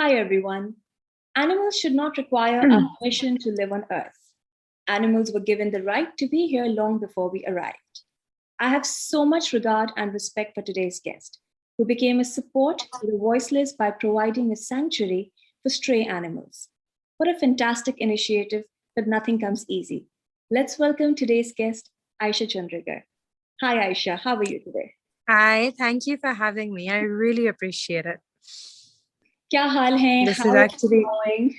Hi everyone. Animals should not require our permission to live on Earth. Animals were given the right to be here long before we arrived. I have so much regard and respect for today's guest, who became a support to the voiceless by providing a sanctuary for stray animals. What a fantastic initiative, but nothing comes easy. Let's welcome today's guest, Ayesha Chundrigar. Hi Ayesha, how are you today? Hi, thank you for having me. I really appreciate it. क्या हाल है? This How is are actually you going?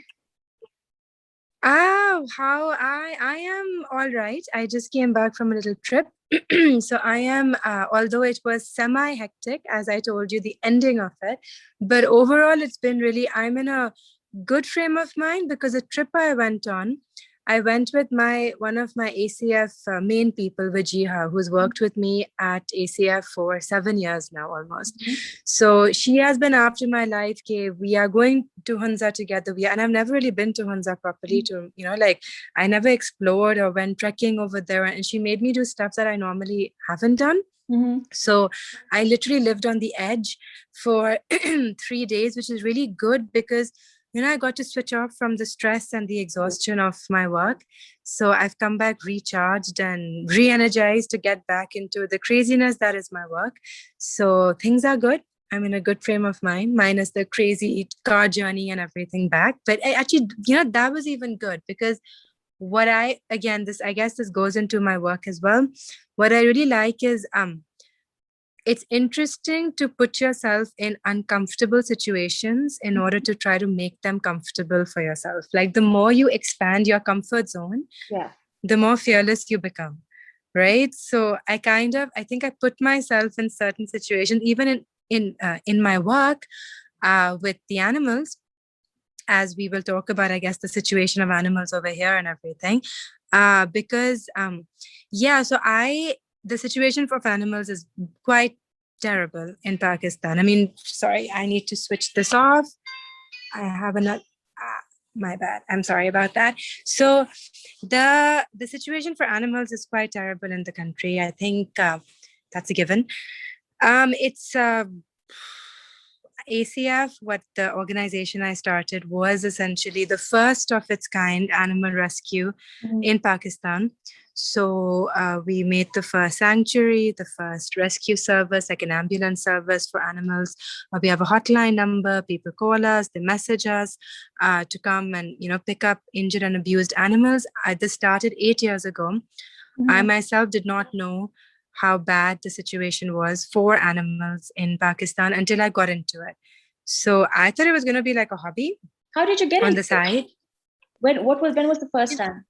how I am all right. I just came back from a little trip. So I am although it was semi hectic, as I told you, the ending of it, but overall it's been really, I'm in a good frame of mind because the trip I went with one of my ACF main people, Vajiha, who's worked with me at ACF for 7 years now almost. Mhm. So she has been after my life. Okay, we are going to Honza together. And I've never really been to Honza properly. I never explored or went trekking over there. And she made me do stuff that I normally haven't done. Mhm. So I literally lived on the edge for 3 days, which is really good because I got to switch off from the stress and the exhaustion of my work. So I've come back recharged and re-energized to get back into the craziness that is my work. So things are good. I'm in a good frame of mind, minus the crazy car journey and everything back. But that was even good because I guess this goes into my work as well. What I really like is it's interesting to put yourself in uncomfortable situations in order to try to make them comfortable for yourself. Like the more you expand your comfort zone, the more fearless you become, right? So I think I put myself in certain situations, even in my work with the animals, as we will talk about, I guess, the situation of animals over here and everything. The situation for animals is quite terrible in Pakistan. I mean, sorry, I need to switch this off. I have another. My bad. I'm sorry about that. So the situation for animals is quite terrible in the country. I think that's a given. It's ACF, what the organization I started was essentially the first of its kind animal rescue in Pakistan. So we made the first sanctuary, the first rescue service, like an ambulance service for animals. We have a hotline number. People call us, they message us to come and pick up injured and abused animals. This started 8 years ago. I myself did not know how bad the situation was for animals in Pakistan until I got into it. So I thought it was going to be like a hobby. How did you get on the side? When was the first time?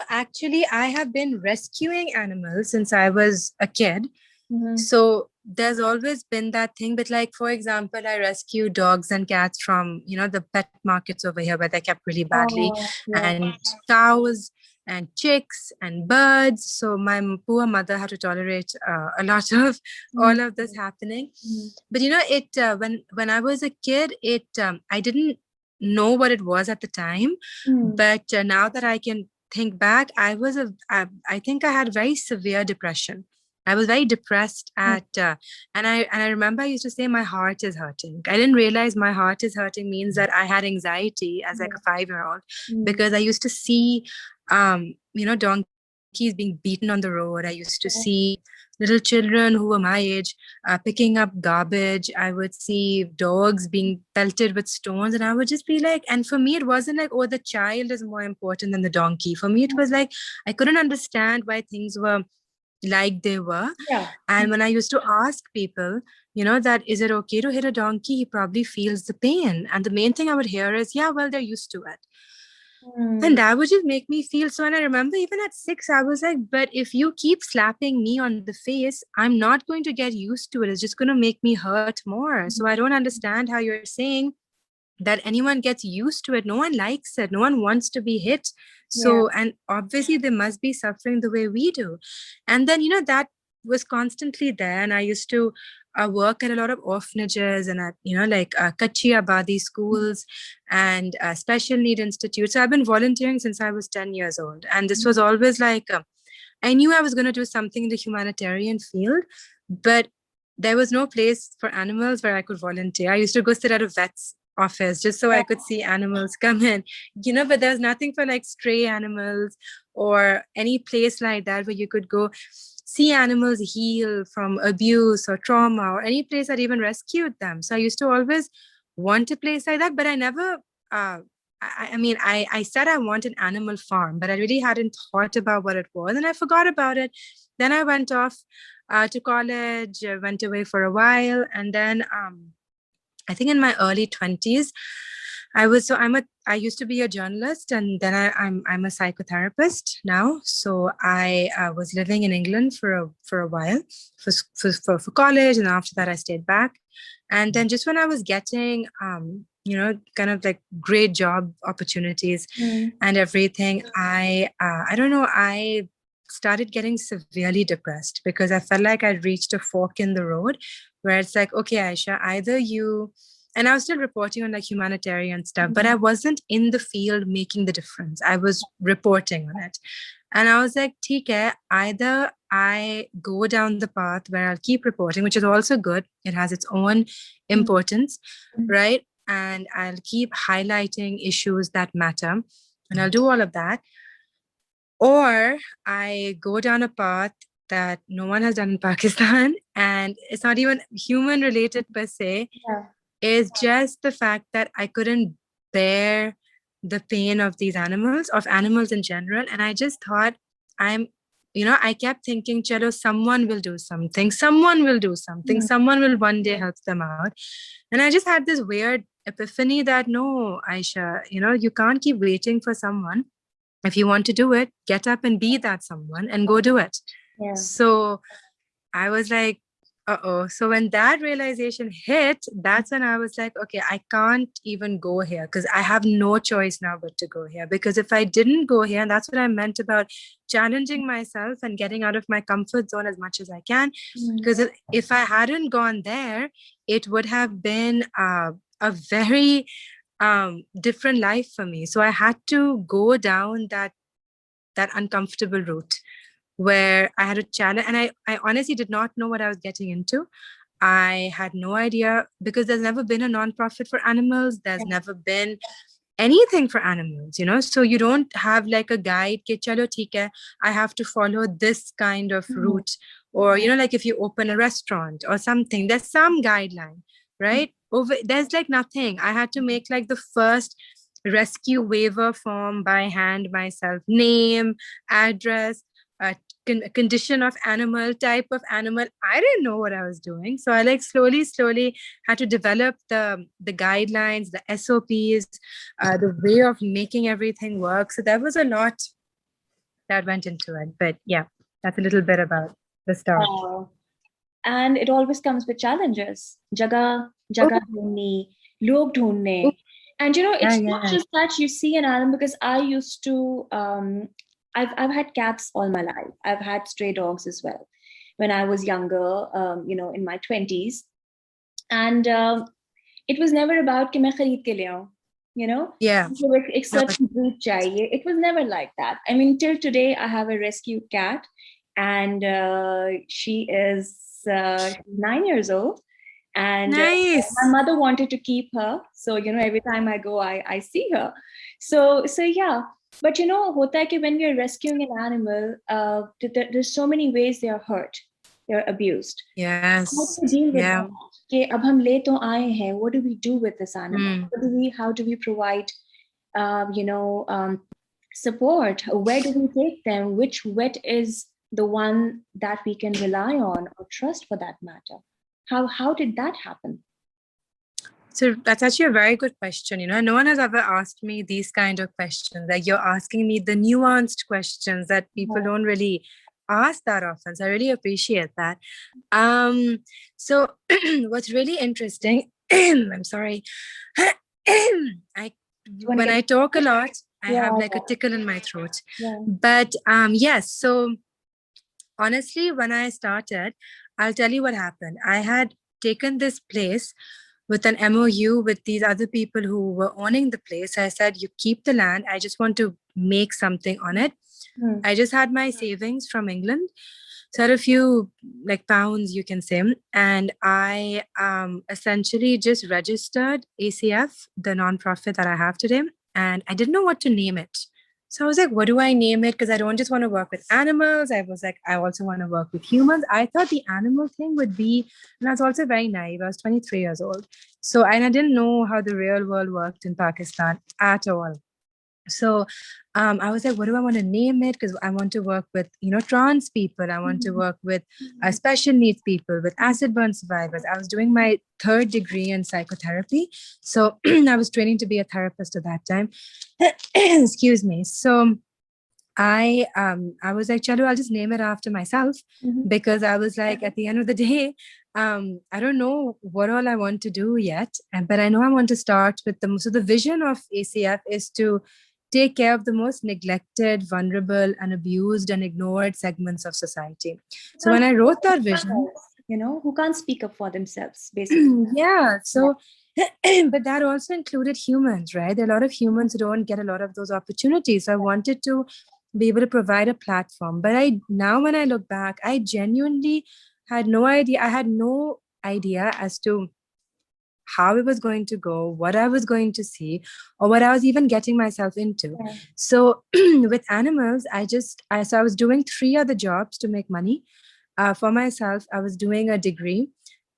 Actually, I have been rescuing animals since I was a kid. Mm-hmm. So there's always been that thing. But like, for example, I rescue dogs and cats from, the pet markets over here where they're kept really badly, and cows and chicks and birds. So my poor mother had to tolerate a lot of all of this happening. But when I was a kid, I didn't know what it was at the time. But now that I can think back, I think I had very severe depression. I was very depressed and I remember I used to say my heart is hurting. I didn't realize my heart is hurting means that I had anxiety as like a 5-year-old because I used to see donkeys being beaten on the road. I used to see little children who were my age picking up garbage. I would see dogs being pelted with stones, and I would just be like, and for me it wasn't like, oh, the child is more important than the donkey. For me it was like I couldn't understand why things were like they were. And when I used to ask people, that is it okay to hit a donkey, he probably feels the pain, and the main thing I would hear is, yeah, well, they're used to it. And that would just make me feel so. And I remember even at 6, I was like, but if you keep slapping me on the face, I'm not going to get used to it. It's just going to make me hurt more. So I don't understand how you're saying that anyone gets used to it. No one likes it. No one wants to be hit. So, and obviously they must be suffering the way we do. And then, that was constantly there. And I used to work at a lot of orphanages and at, Kachi Abadi schools and special need institutes. So I've been volunteering since I was 10 years old. And this was always like, I knew I was going to do something in the humanitarian field, but there was no place for animals where I could volunteer. I used to go sit at a vet's office just so I could see animals come in, but there's nothing for like stray animals or any place like that where you could go see animals heal from abuse or trauma, or any place that even rescued them. So I used to always want a place like that, but I never, I said I want an animal farm, but I really hadn't thought about what it was, and I forgot about it. Then I went off to college, went away for a while, and then I think in my early 20s, I used to be a journalist, and then I'm a psychotherapist now. So I was living in England for a while for college, and after that I stayed back. And then just when I was getting kind of like great job opportunities and everything, I don't know, I started getting severely depressed because I felt like I'd reached a fork in the road where it's like, okay, Ayesha, either you, and I was still reporting on like humanitarian stuff, but I wasn't in the field making the difference. I was reporting on it. And I was like, theek hai, either I go down the path where I'll keep reporting, which is also good. It has its own importance, right? And I'll keep highlighting issues that matter, and I'll do all of that. Or I go down a path that no one has done in Pakistan, and it's not even human related per se. It's just the fact that I couldn't bear the pain of these animals, of animals in general. And I just thought, I kept thinking, chalo, someone will do something, someone will one day help them out. And I just had this weird epiphany that no, Ayesha, you can't keep waiting for someone. If you want to do it, get up and be that someone and go do it. Yeah. So I was like, uh-oh. So when that realization hit, that's when I was like, okay, I can't even go here because I have no choice now but to go here. Because if I didn't go here, and that's what I meant about challenging myself and getting out of my comfort zone as much as I can. Because if I hadn't gone there, it would have been a very different life for me. So I had to go down that uncomfortable route where I had a challenge, and I honestly did not know what I was getting into. I had no idea because there's never been a nonprofit for animals. There's never been anything for animals, so you don't have like a guide ke chalo theek hai, I have to follow this kind of route, or like if you open a restaurant or something, there's some guideline, right? There's like nothing. I had to make like the first rescue waiver form by hand myself, name, address, condition of animal, type of animal. I didn't know what I was doing. So I like slowly had to develop the guidelines, the SOPs, the way of making everything work. So there was a lot that went into it. But yeah, that's a little bit about the start. And it always comes with challenges. Jaga dhoonni, log dhoonne. And it's not just that you see an animal, because I used to I've had cats all my life. I've had stray dogs as well when I was younger, in my 20s. And it was never about कि मैं खरीद के ले आऊं, Yeah. एक certain breed चाहिए. It was never like that. I mean, till today, I have a rescued cat, and she is 9 years old. And nice. My mother wanted to keep her. So, every time I go, I see her. So yeah. But hota hai ki when we are rescuing an animal, there's so many ways they are hurt, they're abused. Yes. How do we deal with that? Ki ab hum le to aaye hain, what do we do with this animal? How do we provide, support? Where do we take them? Which vet is the one that we can rely on or trust, for that matter? How did that happen? So that's actually a very good question. No one has ever asked me these kind of questions. Like, you're asking me the nuanced questions that people don't really ask that often. So I really appreciate that. So what's really interesting, I'm sorry. When I talk a lot, I have like a tickle in my throat. But yes, so honestly, when I started, I'll tell you what happened. I had taken this place with an MOU with these other people who were owning the place. I said, you keep the land. I just want to make something on it. I just had my savings from England. So I had a few like pounds, you can say. And I essentially just registered ACF, the nonprofit that I have today. And I didn't know what to name it. So I was like, what do I name it? Because I don't just want to work with animals. I was like, I also want to work with humans. I thought the animal thing would be, and I was also very naive. I was 23 years old. So, and I didn't know how the real world worked in Pakistan at all. So I was like, what do I want to name it? Because I want to work with, trans people. I want to work with special needs people, with acid burn survivors. I was doing my 3rd degree in psychotherapy. So I was training to be a therapist at that time. Excuse me. So I was like, Chalo, I'll just name it after myself, because I was like, at the end of the day, I don't know what all I want to do yet, but I know I want to start with so the vision of ACF is to take care of the most neglected, vulnerable, and abused and ignored segments of society. So when I wrote that vision, who can't speak up for themselves, basically. Yeah. So, but that also included humans, right? There are a lot of humans who don't get a lot of those opportunities. So I wanted to be able to provide a platform. But now when I look back, I genuinely had no idea. I had no idea as to how it was going to go, what I was going to see, or what I was even getting myself into. Yeah. So with animals, so I was doing 3 other jobs to make money. For myself, I was doing a degree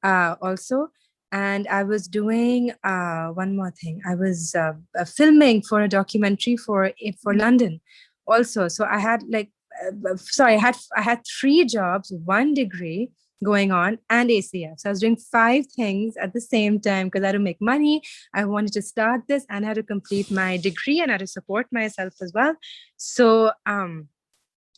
also. And I was doing one more thing. I was filming for a documentary for London also. So I had I had 3 jobs, 1 degree going on, and ACF. So I was doing 5 things at the same time because I had to make money. I wanted to start this and I had to complete my degree and I had to support myself as well. So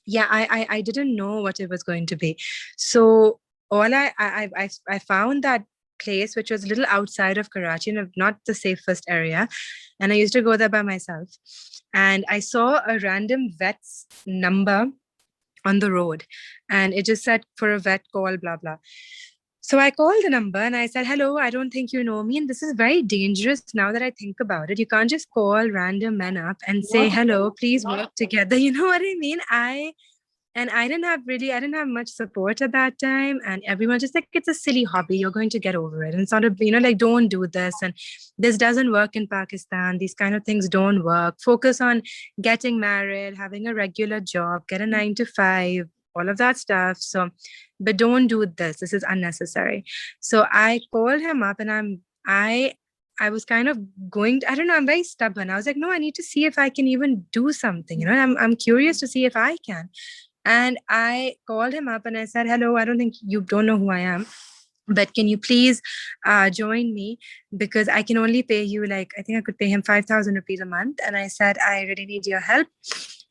yeah, I didn't know what it was going to be. So all I found that place, which was a little outside of Karachi, not the safest area, and I used to go there by myself. And I saw a random vet's number on the road, and it just said, for a vet call, blah blah. So I called the number and I said, hello, I don't think you know me. And this is very dangerous now that I think about it. You can't just call random men up and say, hello, please work together. You know what I mean? I didn't have much support at that time. And everyone just like, it's a silly hobby. You're going to get over it. And it's not don't do this. And this doesn't work in Pakistan. These kind of things don't work. Focus on getting married, having a regular job, get a 9 to 5, all of that stuff. So, but don't do this. This is unnecessary. So I called him up and I was kind of going, I don't know, I'm very stubborn. I was like, no, I need to see if I can even do something. I'm curious to see if I can. And I called him up and I said, hello, I don't think you don't know who I am, but can you please join me? Because I can only pay you, I think I could pay him 5,000 rupees a month. And I said, I really need your help.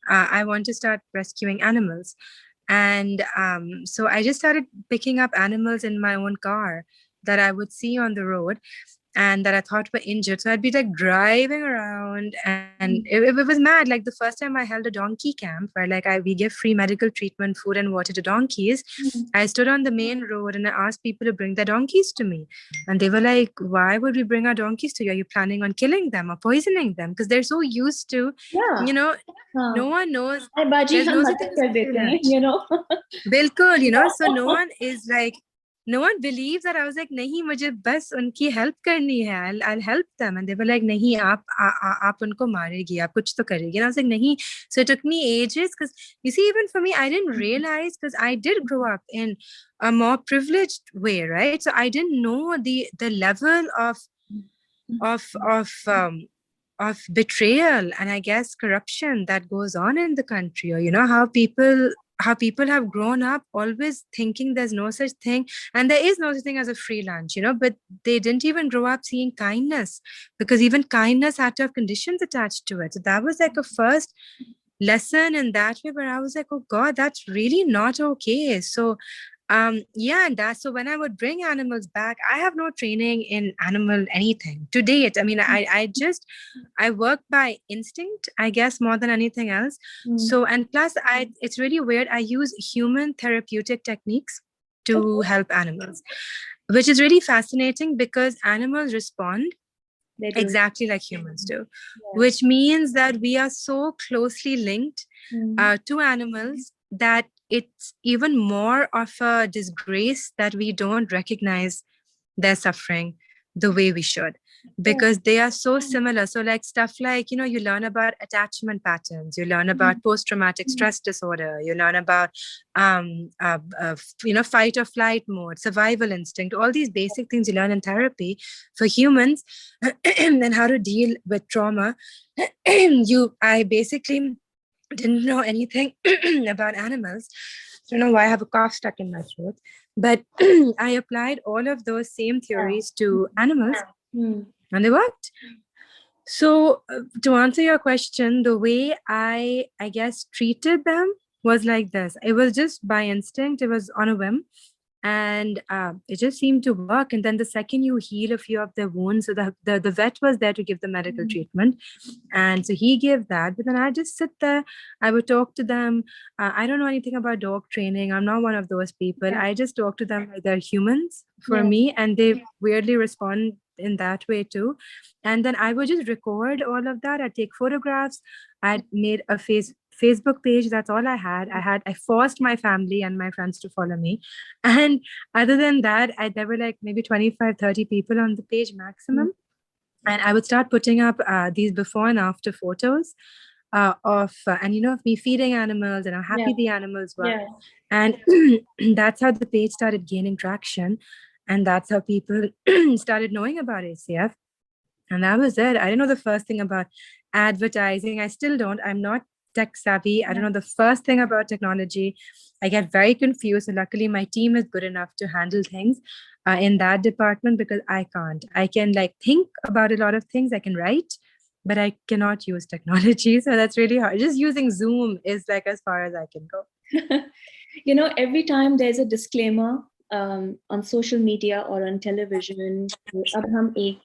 I want to start rescuing animals. And so I just started picking up animals in my own car that I would see on the road and that I thought were injured. So I'd be driving around and it was mad. The first time I held a donkey camp where we give free medical treatment, food and water to donkeys. I stood on the main road and I asked people to bring their donkeys to me. And they were like, why would we bring our donkeys to you? Are you planning on killing them or poisoning them? Because they're so used to, no one knows. There's no such thing as Bilkul, so no one is no one believes that. I was like, nahi, mujhe bas unki help karni hai. I'll help them. And they were like, nahi, aap unko maregi, aap kuch to karegi. And I was like, nahi. So it took me ages because you see, even for me, I didn't realize because I did grow up in a more privileged way, right? So I didn't know the level of betrayal and I guess corruption that goes on in the country, or how people have grown up always thinking there's no such thing, and there is no such thing as a free lunch, but they didn't even grow up seeing kindness, because even kindness had to have conditions attached to it. So that was a first lesson in that way where I was like, oh God, that's really not okay. So so when I would bring animals back, I have no training in animal anything to date. I mean, I work by instinct, I guess, more than anything else. So, and plus it's really weird. I use human therapeutic techniques to help animals, which is really fascinating because animals respond exactly like humans do, which means that we are so closely linked to animals that it's even more of a disgrace that we don't recognize their suffering the way we should, because they are so similar. So like stuff like, you learn about attachment patterns, you learn about post-traumatic stress disorder, you learn about fight or flight mode, survival instinct, all these basic things you learn in therapy for humans. And how to deal with trauma. I basically didn't know anything about animals. Don't know why I have a cough stuck in my throat, but I applied all of those same theories to animals, and they worked. So to answer your question, the way I guess treated them was like this. It was just by instinct. It was on a whim. And it just seemed to work. And then the second you heal a few of their wounds, so the vet was there to give the medical treatment. And so he gave that. But then I just sit there. I would talk to them. I don't know anything about dog training. I'm not one of those people. I just talk to them like they're humans for me. And they weirdly respond in that way too. And then I would just record all of that. I'd take photographs. I'd made a Facebook page. That's all I had. I forced my family and my friends to follow me. And other than that, there were like maybe 25, 30 people on the page maximum. And I would start putting up these before and after photos of me feeding animals and how happy the animals were. And that's how the page started gaining traction. And that's how people started knowing about ACF. And that was it. I didn't know the first thing about advertising. I still don't. I'm not tech savvy. I don't know the first thing about technology. I get very confused. And luckily, my team is good enough to handle things in that department, because I can't. I can think about a lot of things. I can write, but I cannot use technology. So that's really hard. Just using Zoom is as far as I can go. Every time there's a disclaimer on social media or on television, अब हम एक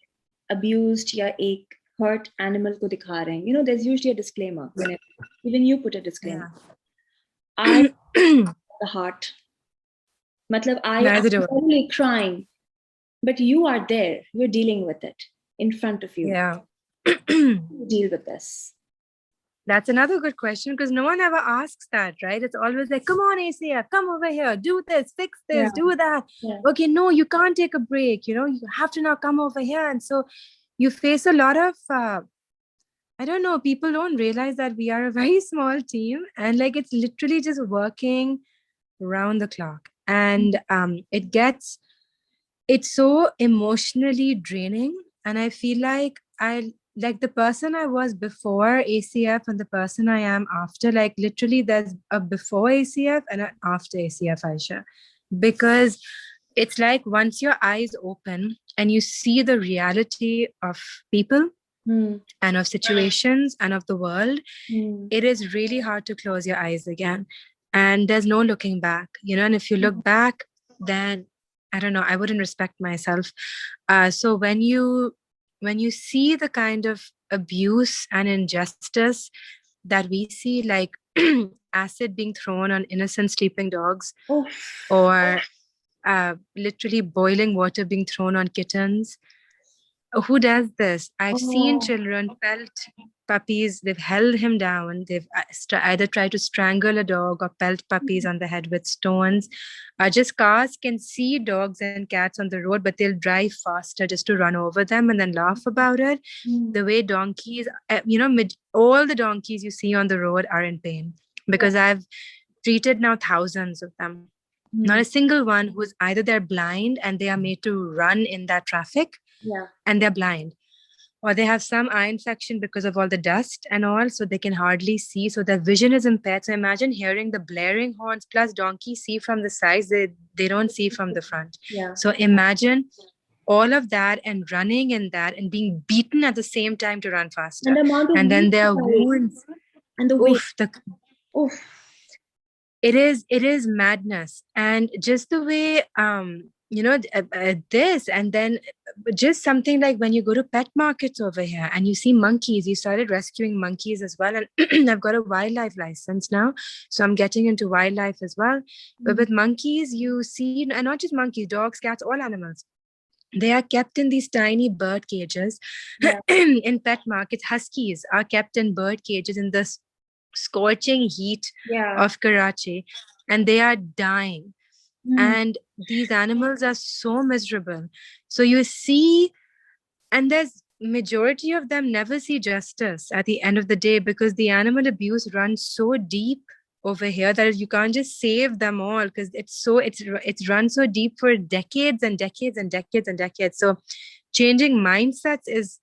abused या एक hurt animal को दिखा रहे हैं. There's usually a disclaimer. Even you put a disclaimer. I the heart. Matlab, I'm only crying, but you are there. You're dealing with it in front of you. Yeah. Deal with this. That's another good question, because no one ever asks that, right? It's always like, come on, ACF, come over here, do this, fix this, do that. Okay, no, you can't take a break. You have to now come over here. And so you face a lot of, I don't know, people don't realize that we are a very small team, and it's literally just working round the clock. And it's so emotionally draining. And I feel like the person I was before ACF and the person I am after, literally there's a before ACF and an after ACF, Ayesha. Because it's once your eyes open and you see the reality of people and of situations and of the world, it is really hard to close your eyes again. And there's no looking back, and if you look back, then I don't know, I wouldn't respect myself. So when you see the kind of abuse and injustice that we see, like acid being thrown on innocent sleeping dogs, or literally boiling water being thrown on kittens. Who does this? I've seen children pelt puppies. They've held him down. They've either tried to strangle a dog or pelt puppies on the head with stones. Just cars can see dogs and cats on the road, but they'll drive faster just to run over them and then laugh about it. The way donkeys, all the donkeys you see on the road are in pain, because I've treated now thousands of them. Not a single one who's either they're blind and they are made to run in that traffic, and they're blind, or they have some eye infection because of all the dust and all, so they can hardly see, so their vision is impaired. So imagine hearing the blaring horns, plus donkeys see from the sides, they don't see from the front. So imagine all of that and running in that and being beaten at the same time to run faster, and then their wounds and the weight. It is madness. And just the way this, and then just something like when you go to pet markets over here and you see monkeys. You started rescuing monkeys as well, and I've got a wildlife license now, so I'm getting into wildlife as well. But with monkeys, you see, and not just monkeys, dogs, cats, all animals, they are kept in these tiny bird cages. In pet markets, huskies are kept in bird cages in the scorching heat of Karachi. and they are dying. And these animals are so miserable. So you see, and there's majority of them never see justice at the end of the day, because the animal abuse runs so deep over here that you can't just save them all, because it's run so deep for decades and decades and decades and decades. So changing mindsets is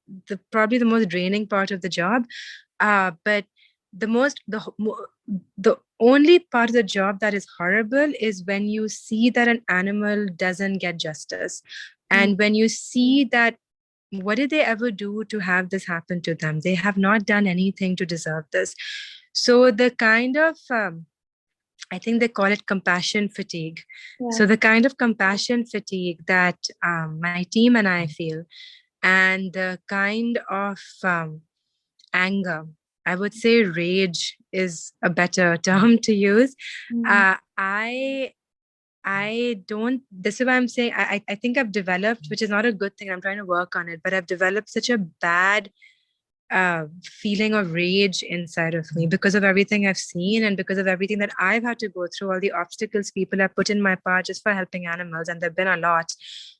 probably the most draining part of the job. But the only part of the job that is horrible is when you see that an animal doesn't get justice, and when you see that, what did they ever do to have this happen to them? They have not done anything to deserve this. So the kind of I think they call it compassion fatigue. So the kind of compassion fatigue that my team and I feel, and the kind of anger, I would say rage is a better term to use. I don't, this is why I'm saying, I think I've developed, which is not a good thing, I'm trying to work on it, but I've developed such a bad feeling of rage inside of me because of everything I've seen and because of everything that I've had to go through, all the obstacles people have put in my path just for helping animals, and there've been a lot.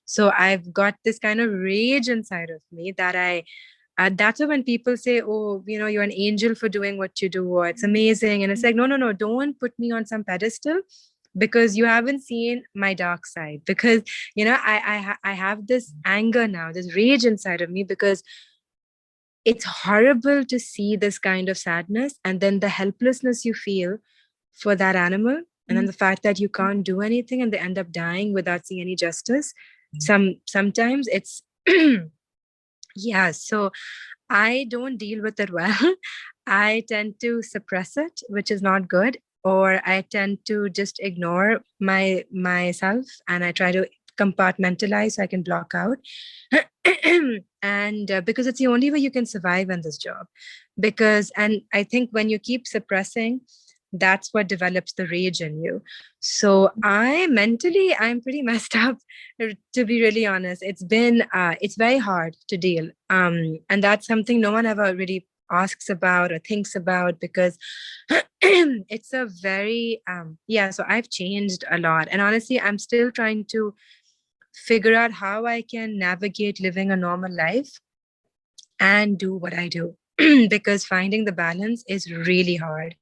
So I've got this kind of rage inside of me that that's when people say, oh, you're an angel for doing what you do, or it's amazing. And it's like, no, don't put me on some pedestal, because you haven't seen my dark side. Because, I have this anger now, this rage inside of me, because it's horrible to see this kind of sadness, and then the helplessness you feel for that animal, and then the fact that you can't do anything and they end up dying without seeing any justice. Sometimes it's yeah, so I don't deal with it well. I tend to suppress it, which is not good, or I tend to just ignore myself, and I try to compartmentalize so I can block out. And because it's the only way you can survive in this job. And I think when you keep suppressing, that's what develops the rage in you. So I'm pretty messed up, to be really honest. It's very hard to deal. And that's something no one ever really asks about or thinks about, because it's a very, so I've changed a lot. And honestly, I'm still trying to figure out how I can navigate living a normal life and do what I do, because finding the balance is really hard.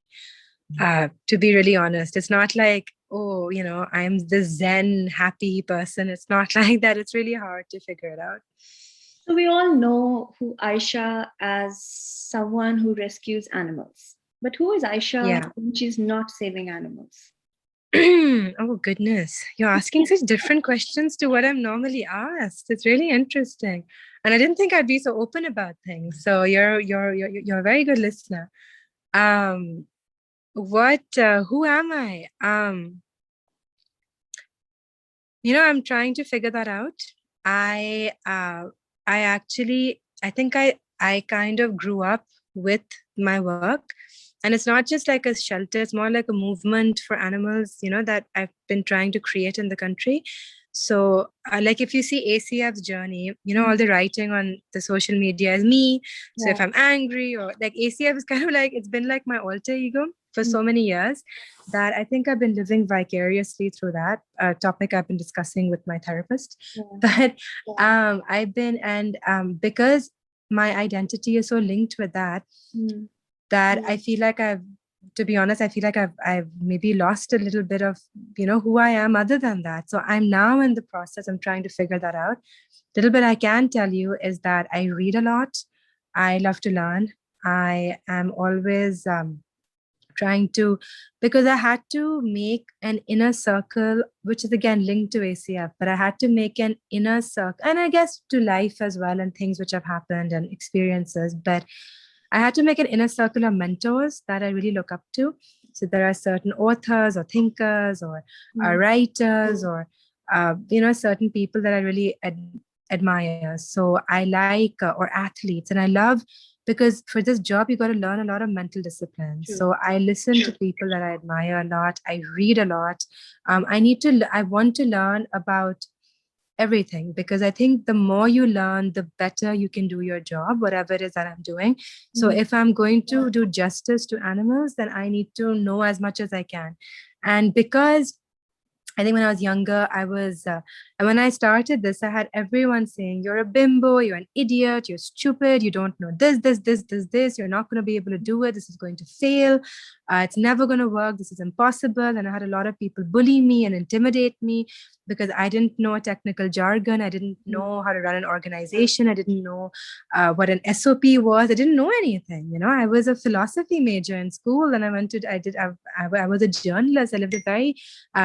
To be really honest, it's not like, oh, I'm the Zen happy person. It's not like that. It's really hard to figure it out. So we all know who Ayesha as someone who rescues animals. But who is Ayesha when she's not saving animals? Oh goodness, you're asking such different questions to what I'm normally asked. It's really interesting, and I didn't think I'd be so open about things. So you're a very good listener. Who am I? I'm trying to figure that out. I think I kind of grew up with my work, and it's not just like a shelter, it's more like a movement for animals, that I've been trying to create in the country. So like if you see ACF's journey, all the writing on the social media is me. So if I'm angry, or like ACF is kind of like, it's been like my alter ego for so many years, that I think I've been living vicariously through that topic I've been discussing with my therapist. But because my identity is so linked with that, that I feel like to be honest, I feel like I've maybe lost a little bit of, who I am other than that. So I'm now in the process. I'm trying to figure that out. Little bit I can tell you is that I read a lot. I love to learn. I am always trying to, because I had to make an inner circle, which is again linked to ACF, but I had to make an inner circle, and I guess to life as well, and things which have happened and experiences. But I had to make an inner circle of mentors that I really look up to. So there are certain authors or thinkers or writers or, certain people that I really admire. So I like, or athletes, and I love, because for this job, you got to learn a lot of mental discipline. So I listen to people that I admire a lot. I read a lot. I want to learn about everything, because I think the more you learn, the better you can do your job, whatever it is that I'm doing. So if I'm going to do justice to animals, then I need to know as much as I can. And because I think when I was younger, and when I started this, I had everyone saying, you're a bimbo, you're an idiot, you're stupid, you don't know this, you're not going to be able to do it, this is going to fail, it's never going to work, this is impossible. And I had a lot of people bully me and intimidate me because I didn't know technical jargon, I didn't know how to run an organization, I didn't know what an SOP was, I didn't know anything. You know, I was a philosophy major in school, and I was a journalist. I lived a very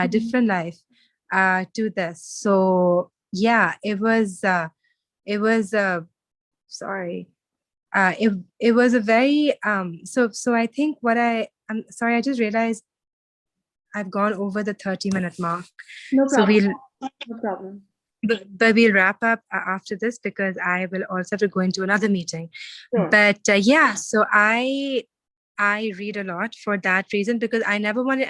different life to this. So yeah, it was sorry. It was a very so I think I'm sorry, I just realized I've gone over the 30-minute mark. No problem. So no problem. But we'll wrap up after this because I will also have to go into another meeting. Sure. But yeah, so I read a lot for that reason, because I never wanted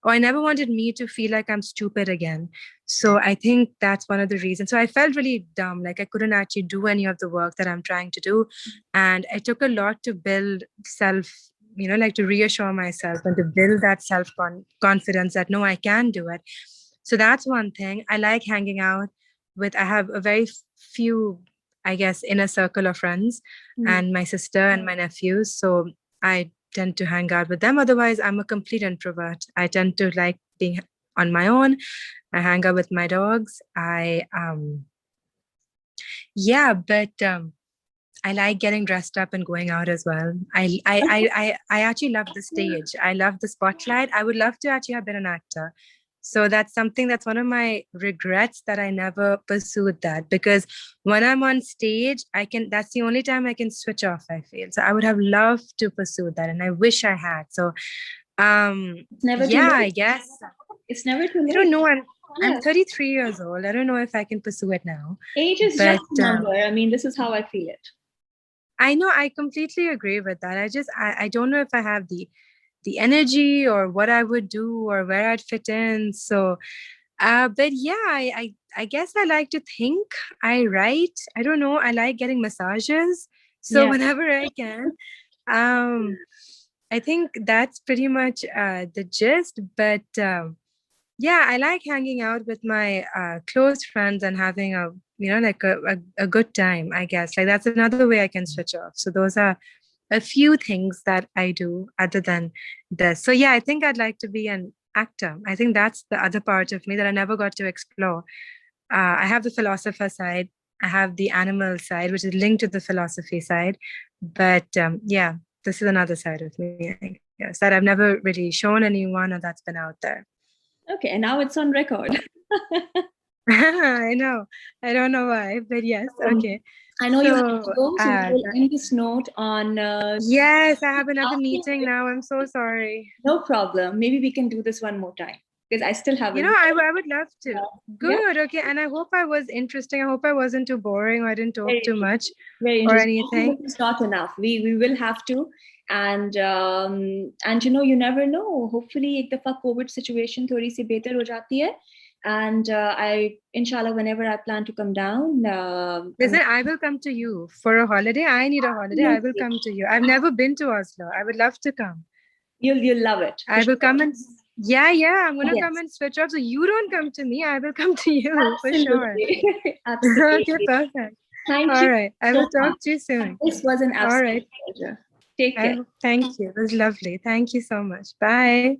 I never wanted me to feel like I'm stupid again. So I think that's one of the reasons. So I felt really dumb, like I couldn't actually do any of the work that I'm trying to do. And it took a lot to build like to reassure myself and to build that self-confidence that no, I can do it. So that's one thing. I like hanging out I have a very few, I guess, inner circle of friends and my sister and my nephews. So I tend to hang out with them. Otherwise, I'm a complete introvert. I tend to like being on my own. I hang out with my dogs. I like getting dressed up and going out as well. I actually love the stage. I love the spotlight. I would love to actually have been an actor. So that's one of my regrets, that I never pursued that, because when I'm on stage, that's the only time I can switch off, I feel. So I would have loved to pursue that, and I wish I had. So it's never too late. I guess it's never too late. I don't know. I'm 33 years old. I don't know if I can pursue it now. Age is just a number. I mean, this is how I feel it. I know, I completely agree with that. I don't know if I have the energy or what I would do or where I'd fit in. So, but yeah, I guess I like to think, I write. I don't know. I like getting massages. So whenever I can, I think that's pretty much the gist. But yeah, I like hanging out with my close friends and having a good time, I guess. Like that's another way I can switch off. So those are a few things that I do other than this. So yeah, I think I'd like to be an actor. I think that's the other part of me that I never got to explore. I have the philosopher side. I have the animal side, which is linked to the philosophy side. But yeah, this is another side of me, I guess, that I've never really shown anyone, or that's been out there. Okay, and now it's on record. I know. I don't know why, but yes. Okay. I know you have to go, so we'll end this note on... yes, I have another meeting now. I'm so sorry. No problem. Maybe we can do this one more time, because I still haven't... I would love to. Good. Yeah. Okay. And I hope I was interesting. I hope I wasn't too boring, or I didn't talk too much or anything. It's not enough. We will have to. And you never know. Hopefully, ek dafa COVID situation थोड़ी सी बेहतर हो जाती है. And inshallah, whenever I plan to come down, listen, I will come to you for a holiday. I need a holiday. I will come to you. I've never been to Oslo. I would love to come. You'll love it. I will come and I'm gonna come and switch off. So you don't come to me. I will come to you. Absolutely. For sure. Absolutely. Okay, perfect. Thank you. All right. I will talk to you soon. This was an absolute pleasure. Take care. Thank you. It was lovely. Thank you so much. Bye.